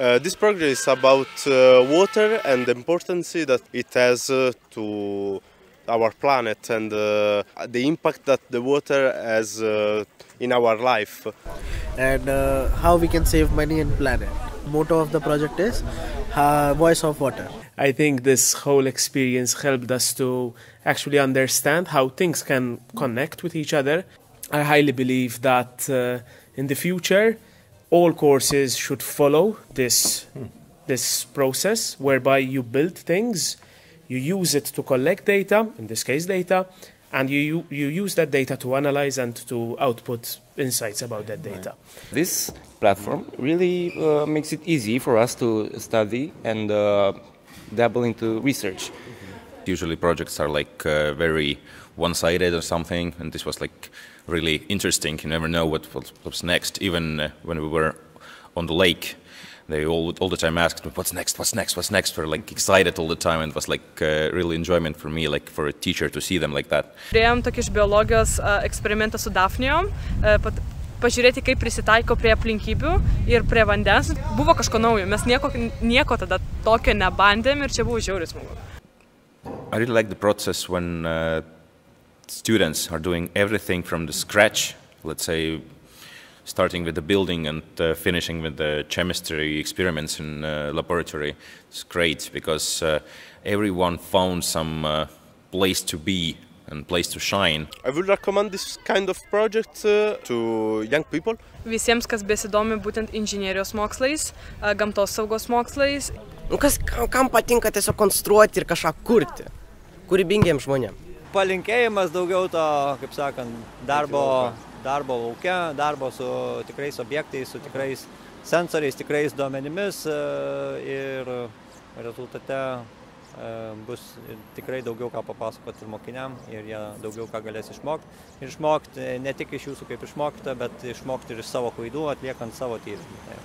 This project is about water and the importance that it has to our planet and the impact that the water has in our life. And how we can save money and planet. Motto of the project is Voice of Water. I think this whole experience helped us to actually understand how things can connect with each other. I highly believe that in the future, all courses should follow this process whereby you build things, you use it to collect data, in this case data, and you use that data to analyze and to output insights about that data. This platform really makes it easy for us to study and dabble into research. Usually projects are like very one-sided or something, and this was like really interesting. You never know what's next. Even when we were on the lake, they all the time asked me, what's next? We're like excited all the time, and it was like really enjoyment for me, like for a teacher to see them like that. Turėjom tokį iš biologijos eksperimentą su dafnijom, pažiūrėti, kaip prisitaiko prie aplinkybių ir prie vandens. Buvo kažko naujo, mes nieko tada tokio nebandėm ir čia buvo žiauriai smagu. I really like the process when students are doing everything from the scratch, let's say starting with the building and finishing with the chemistry experiments in laboratory. It's great because everyone found some place to be and place to shine. I would recommend this kind of project to young people. Visiems, kas besidomi būtent inžinierijos mokslais, gamtos saugos mokslais. Kam patinka tiesiog konstruoti ir kažką kurti, kūrybingiems žmonėms. Palinkėjimas daugiau to, kaip sakant, darbo lauke, darbo su tikrais objektais, su tikrais sensoriais, tikrais duomenimis ir rezultate bus tikrai daugiau ką papasakoti mokiniam ir jie daugiau ką galės išmokti. Ir išmokti ne tik iš jūsų kaip išmokta, bet išmokti ir iš savo klaidų, atliekant savo tyrimą.